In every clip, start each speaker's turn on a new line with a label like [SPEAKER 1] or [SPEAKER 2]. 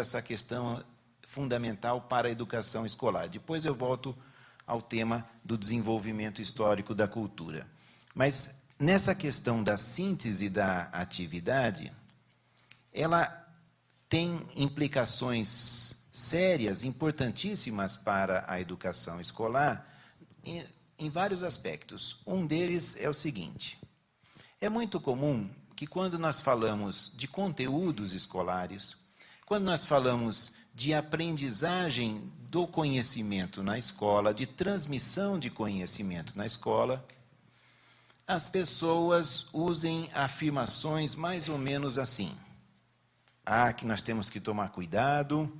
[SPEAKER 1] essa questão fundamental para a educação escolar. Depois eu volto ao tema do desenvolvimento histórico da cultura. Mas nessa questão da síntese da atividade, ela tem implicações sérias, importantíssimas para a educação escolar, em vários aspectos. Um deles é o seguinte: é muito comum que quando nós falamos de conteúdos escolares, quando nós falamos de aprendizagem do conhecimento na escola, de transmissão de conhecimento na escola, as pessoas usem afirmações mais ou menos assim: que nós temos que tomar cuidado,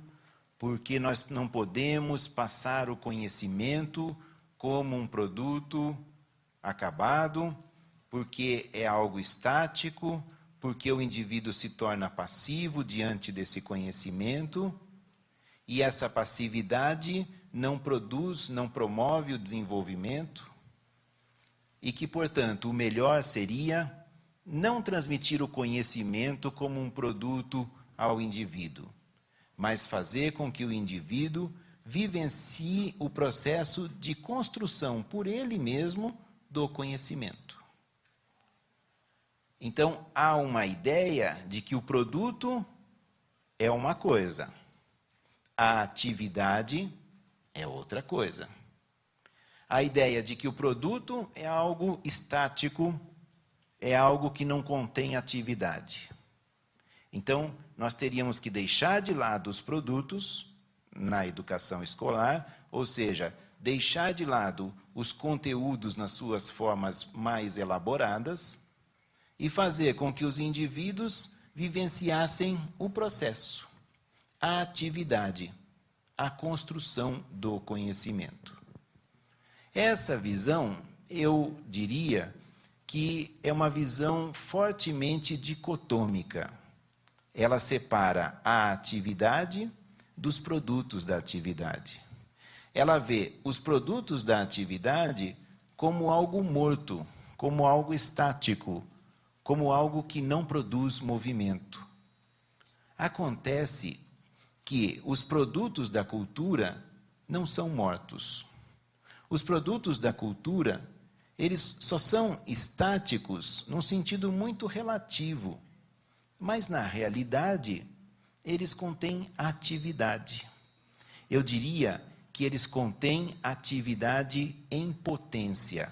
[SPEAKER 1] porque nós não podemos passar o conhecimento como um produto acabado, porque é algo estático, porque o indivíduo se torna passivo diante desse conhecimento, e essa passividade não produz, não promove o desenvolvimento, e que, portanto, o melhor seria não transmitir o conhecimento como um produto ao indivíduo, mas fazer com que o indivíduo vivencie o processo de construção por ele mesmo do conhecimento. Então, há uma ideia de que o produto é uma coisa, a atividade é outra coisa. A ideia de que o produto é algo estático, é algo que não contém atividade. Então, nós teríamos que deixar de lado os produtos na educação escolar, ou seja, deixar de lado os conteúdos nas suas formas mais elaboradas, e fazer com que os indivíduos vivenciassem o processo, a atividade, a construção do conhecimento. Essa visão, eu diria que é uma visão fortemente dicotômica. Ela separa a atividade dos produtos da atividade. Ela vê os produtos da atividade como algo morto, como algo estático, como algo que não produz movimento. Acontece que os produtos da cultura não são mortos. Os produtos da cultura, eles só são estáticos num sentido muito relativo, mas na realidade, eles contêm atividade. Eu diria que eles contêm atividade em potência.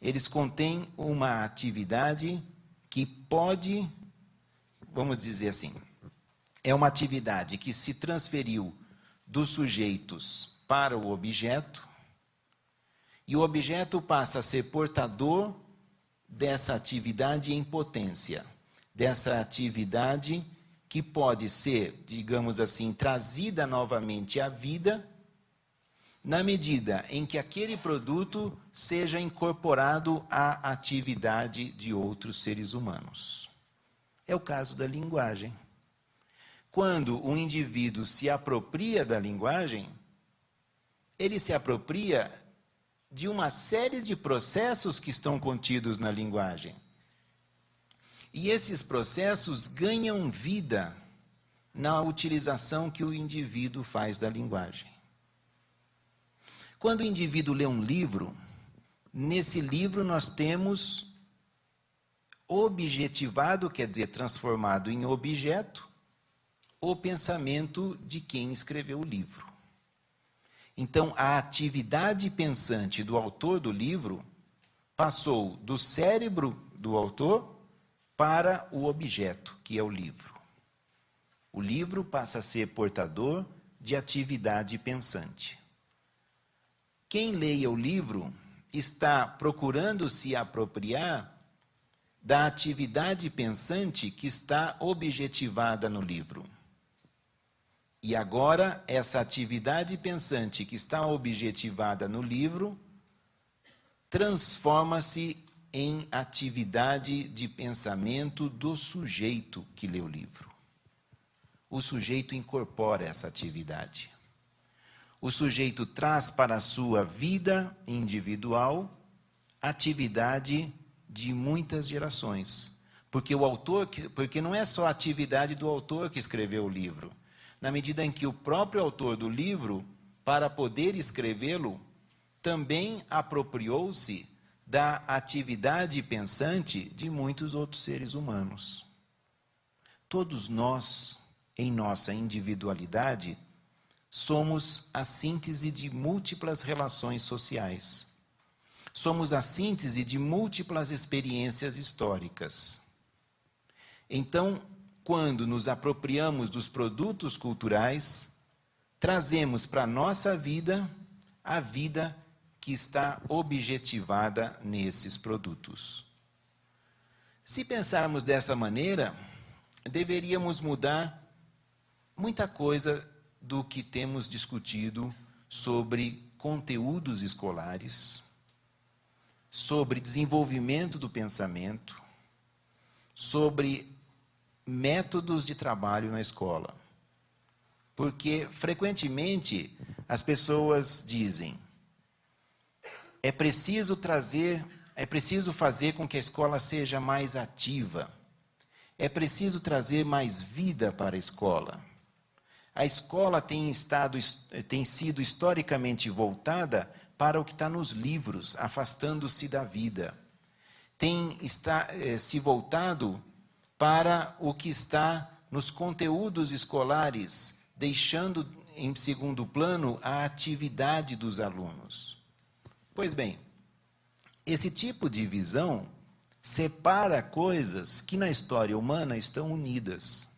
[SPEAKER 1] Eles contêm uma atividade que pode, vamos dizer assim, é uma atividade que se transferiu dos sujeitos para o objeto, e o objeto passa a ser portador dessa atividade em potência, dessa atividade que pode ser, digamos assim, trazida novamente à vida, na medida em que aquele produto seja incorporado à atividade de outros seres humanos. É o caso da linguagem. Quando um indivíduo se apropria da linguagem, ele se apropria de uma série de processos que estão contidos na linguagem. E esses processos ganham vida na utilização que o indivíduo faz da linguagem. Quando o indivíduo lê um livro, nesse livro nós temos objetivado, quer dizer, transformado em objeto, o pensamento de quem escreveu o livro. Então, a atividade pensante do autor do livro passou do cérebro do autor para o objeto, que é o livro. O livro passa a ser portador de atividade pensante. Quem leia o livro está procurando se apropriar da atividade pensante que está objetivada no livro. E agora, essa atividade pensante que está objetivada no livro transforma-se em atividade de pensamento do sujeito que lê o livro. O sujeito incorpora essa atividade. O sujeito traz para a sua vida individual atividade de muitas gerações. Porque não é só a atividade do autor que escreveu o livro, na medida em que o próprio autor do livro, para poder escrevê-lo, também apropriou-se da atividade pensante de muitos outros seres humanos. Todos nós, em nossa individualidade, somos a síntese de múltiplas relações sociais. Somos a síntese de múltiplas experiências históricas. Então, quando nos apropriamos dos produtos culturais, trazemos para a nossa vida a vida que está objetivada nesses produtos. Se pensarmos dessa maneira, deveríamos mudar muita coisa do que temos discutido sobre conteúdos escolares, sobre desenvolvimento do pensamento, sobre métodos de trabalho na escola. Porque, frequentemente, as pessoas dizem: é preciso fazer com que a escola seja mais ativa, é preciso trazer mais vida para a escola. A escola tem sido historicamente voltada para o que está nos livros, afastando-se da vida. Tem se voltado para o que está nos conteúdos escolares, deixando em segundo plano a atividade dos alunos. Pois bem, esse tipo de visão separa coisas que na história humana estão unidas.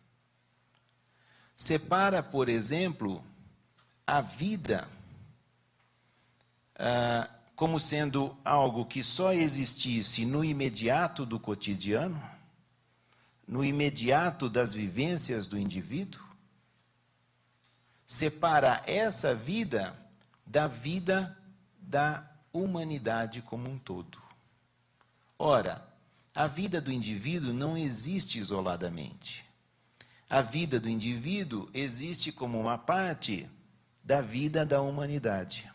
[SPEAKER 1] Separa, por exemplo, a vida como sendo algo que só existisse no imediato do cotidiano, no imediato das vivências do indivíduo. Separa essa vida da humanidade como um todo. Ora, a vida do indivíduo não existe isoladamente. A vida do indivíduo existe como uma parte da vida da humanidade.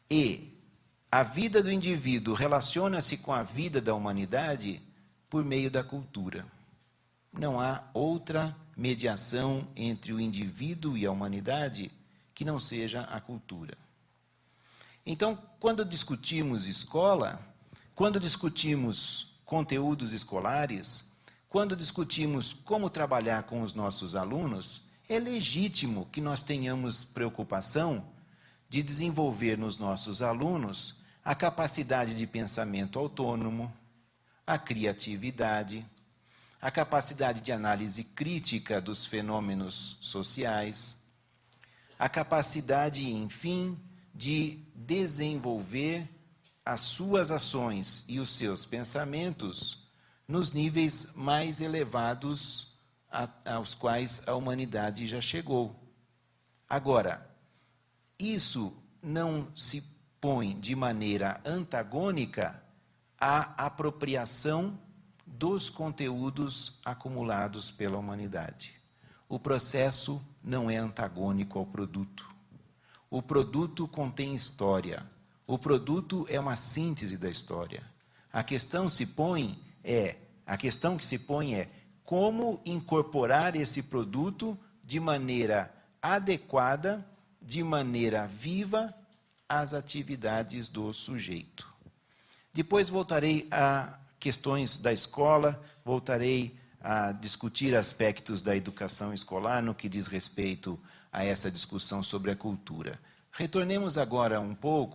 [SPEAKER 1] E a vida do indivíduo relaciona-se com a vida da humanidade por meio da cultura. Não há outra mediação entre o indivíduo e a humanidade que não seja a cultura. Então, quando discutimos escola, quando discutimos conteúdos escolares, quando discutimos como trabalhar com os nossos alunos, é legítimo que nós tenhamos preocupação de desenvolver nos nossos alunos a capacidade de pensamento autônomo, a criatividade, a capacidade de análise crítica dos fenômenos sociais, a capacidade, enfim, de desenvolver as suas ações e os seus pensamentos nos níveis mais elevados aos quais a humanidade já chegou. Agora, isso não se põe de maneira antagônica à apropriação dos conteúdos acumulados pela humanidade. O processo não é antagônico ao produto. O produto contém história. O produto é uma síntese da história. A questão que se põe é como incorporar esse produto de maneira adequada, de maneira viva, às atividades do sujeito. Depois voltarei a questões da escola, voltarei a discutir aspectos da educação escolar no que diz respeito a essa discussão sobre a cultura. Retornemos agora um pouco